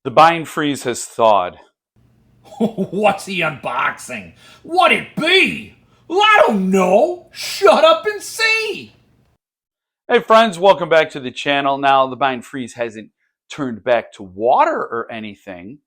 The bind freeze has thawed. What's the unboxing? What'd it be? Well, I don't know. Shut up and see. Hey friends, welcome back to the channel. Now the bind freeze hasn't turned back to water or anything,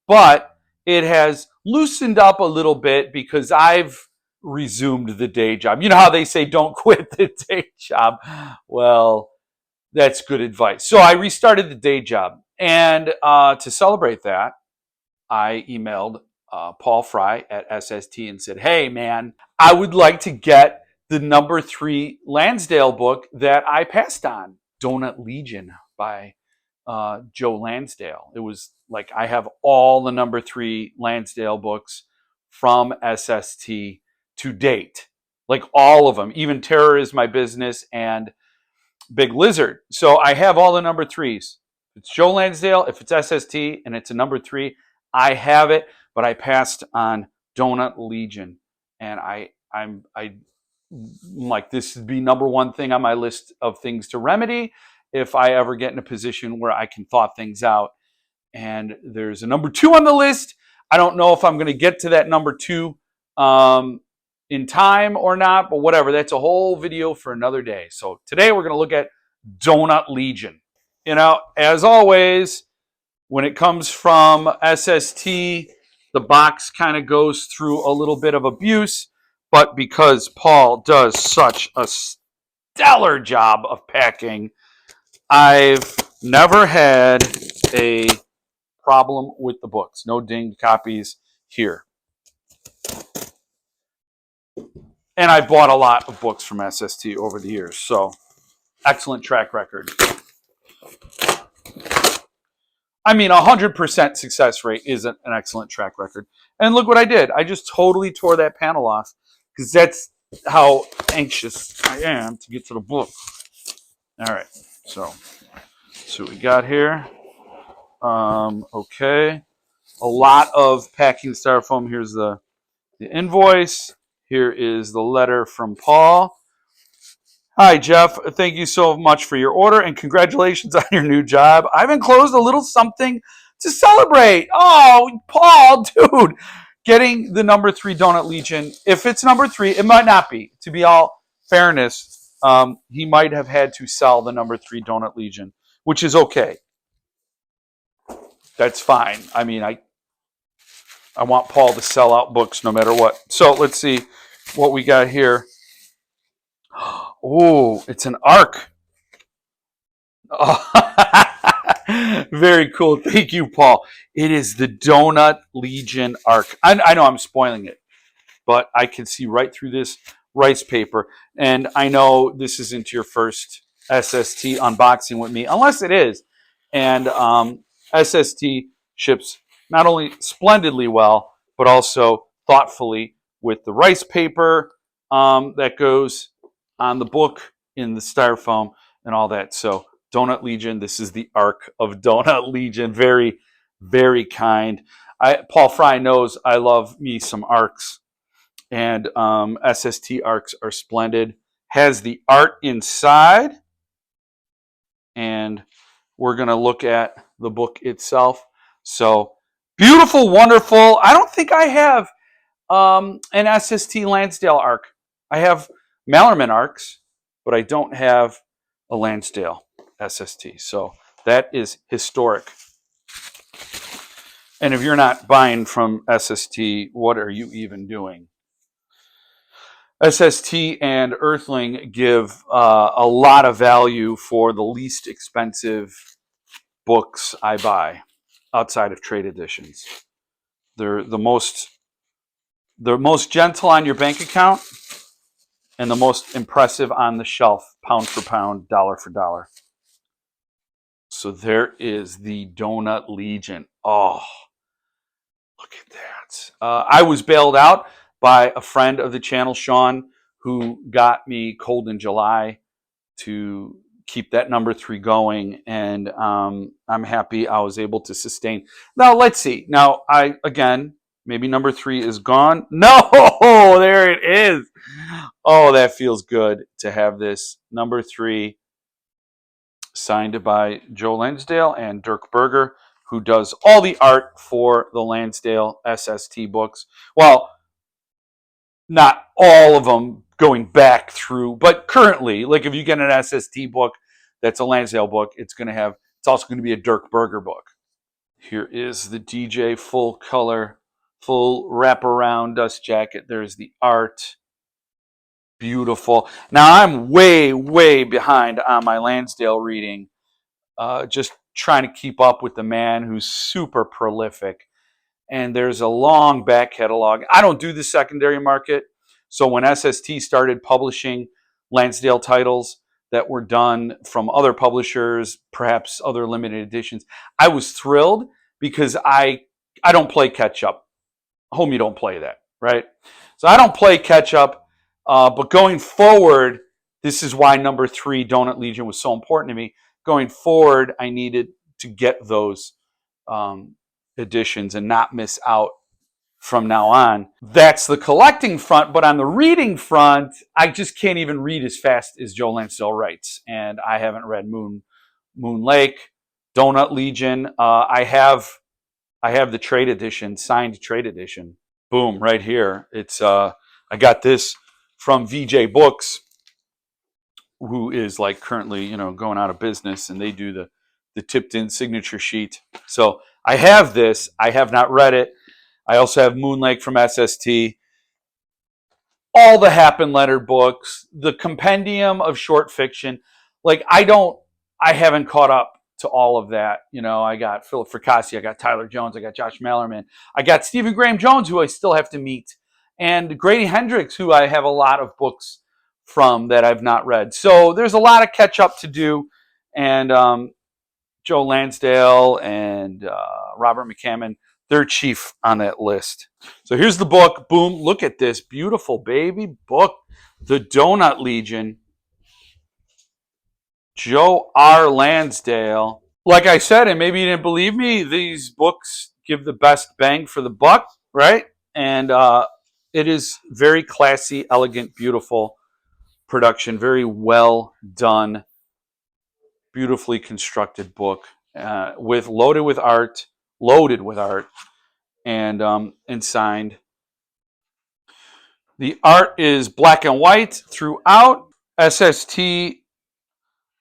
but it has loosened up a little bit because I've resumed the day job. You know how they say don't quit the day job? Well, that's good advice. So I restarted the day job, and to celebrate that, I emailed Paul Fry at SST and said, "Hey, man, I would like to get the number 3 Lansdale book that I passed on, Donut Legion by Joe Lansdale." It was like I have all the number 3 Lansdale books from SST to date, like all of them, even Terror is My Business and Big Lizard. So I have all the number 3s. If it's Joe Lansdale, if it's SST, and it's a number 3, I have it, but I passed on Donut Legion, and I'm like, this would be number 1 thing on my list of things to remedy if I ever get in a position where I can thaw things out. And there's a number 2 on the list. I don't know if I'm going to get to that number 2 in time or not, but whatever. That's a whole video for another day. So today we're going to look at Donut Legion. You know, as always, when it comes from SST, the box kind of goes through a little bit of abuse, but because Paul does such a stellar job of packing, I've never had a problem with the books. No dinged copies here. And I bought a lot of books from SST over the years, so excellent track record. I mean, 100% success rate is an excellent track record. And look what I did. I just totally tore that panel off because that's how anxious I am to get to the book. All right, so what we got here. Okay, a lot of packing styrofoam. Here's the invoice. Here is the letter from Paul. Hi, Jeff. Thank you so much for your order and congratulations on your new job. I've enclosed a little something to celebrate. Oh, Paul, dude. Getting the number 3 Donut Legion. If it's number 3, it might not be. To be all fairness, he might have had to sell the number 3 Donut Legion, which is okay. That's fine. I mean, I want Paul to sell out books no matter what. So let's see what we got here. Oh, it's an arc. Oh. Very cool. Thank you, Paul. It is the Donut Legion arc. I know I'm spoiling it, but I can see right through this rice paper. And I know this isn't your first SST unboxing with me, unless it is. And SST ships not only splendidly well, but also thoughtfully with the rice paper that goes on the book in the styrofoam and all that. So Donut Legion, this is the arc of Donut Legion. Very, very kind. Paul Fry knows I love me some arcs, and SST arcs are splendid. Has the art inside, and we're going to look at the book itself. So beautiful, wonderful. I don't think I have an SST Lansdale arc. I have Mallerman arcs, but I don't have a Lansdale SST. So that is historic. And if you're not buying from SST, what are you even doing? SST and Earthling give a lot of value for the least expensive books I buy outside of trade editions. They're the most gentle on your bank account and the most impressive on the shelf, pound for pound, dollar for dollar. So there is the Donut Legion. Oh, look at that. I was bailed out by a friend of the channel, Sean, who got me Cold in July to keep that number 3 going. And I'm happy I was able to sustain. Now, let's see. Now, again, maybe number 3 is gone. No, there it is. Oh, that feels good to have this number 3 signed by Joe Lansdale and Dirk Berger, who does all the art for the Lansdale SST books. Well, not all of them going back through, but currently, like if you get an SST book that's a Lansdale book, it's also going to be a Dirk Berger book. Here is the DJ full color, full wraparound dust jacket. There's the art. Beautiful. Now I'm way, way behind on my Lansdale reading. Just trying to keep up with the man who's super prolific. And there's a long back catalog. I don't do the secondary market. So when SST started publishing Lansdale titles that were done from other publishers, perhaps other limited editions, I was thrilled because I don't play catch up. Home, you don't play that, right? So I don't play catch up. But going forward, this is why number 3, Donut Legion, was so important to me. Going forward, I needed to get those editions and not miss out from now on. That's the collecting front, but on the reading front, I just can't even read as fast as Joe Lansdale writes. And I haven't read Moon Lake, Donut Legion. I have the trade edition, signed trade edition. Boom, right here. It's I got this from VJ Books, who is like currently, going out of business, and they do the tipped in signature sheet. So I have this. I have not read it. I also have Moon Lake from SST. All the Happen Leonard books, the compendium of short fiction. Like I haven't caught up to all of that. I got Philip Fracassi, I got Tyler Jones, I got Josh Mallerman, I got Stephen Graham Jones, who I still have to meet, and Grady Hendrix, who I have a lot of books from that I've not read. So there's a lot of catch up to do, and Joe Lansdale and Robert McCammon, they're chief on that list. So here's the book. Boom, look at this beautiful baby book, The Donut Legion, Joe R. Lansdale. Like I said, and maybe you didn't believe me, these books give the best bang for the buck, right? And it is very classy, elegant, beautiful production, very well done, beautifully constructed book, loaded with art, and signed. The art is black and white throughout. SST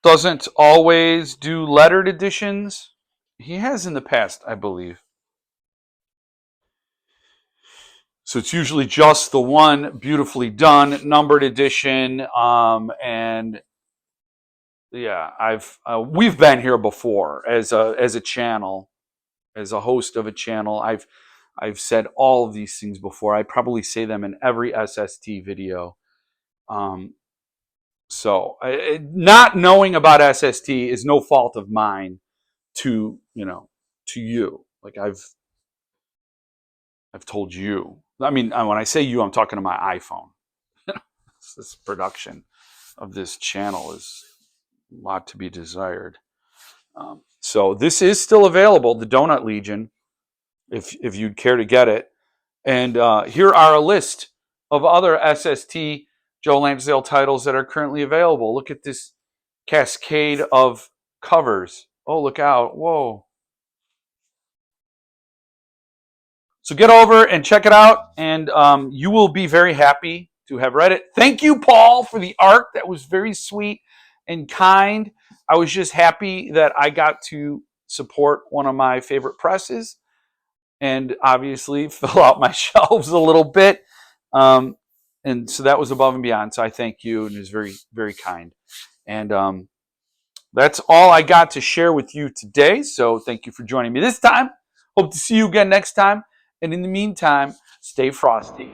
doesn't always do lettered editions. He has in the past, I believe. So it's usually just the one beautifully done numbered edition. And yeah, we've been here before as a channel, as a host of a channel. I've said all of these things before. I probably say them in every SST video. So not knowing about SST is no fault of mine to you. Like I've told you. I mean, when I say you, I'm talking to my iPhone. This production of this channel is a lot to be desired. So this is still available, the Donut Legion, if you'd care to get it. And here are a list of other SST Joe Lansdale titles that are currently available. Look at this cascade of covers. Oh, look out. Whoa. So get over and check it out, and you will be very happy to have read it. Thank you, Paul, for the art. That was very sweet and kind. I was just happy that I got to support one of my favorite presses and obviously fill out my shelves a little bit. And so that was above and beyond. So I thank you, and it was very, very kind. And that's all I got to share with you today. So thank you for joining me this time. Hope to see you again next time. And in the meantime, stay frosty.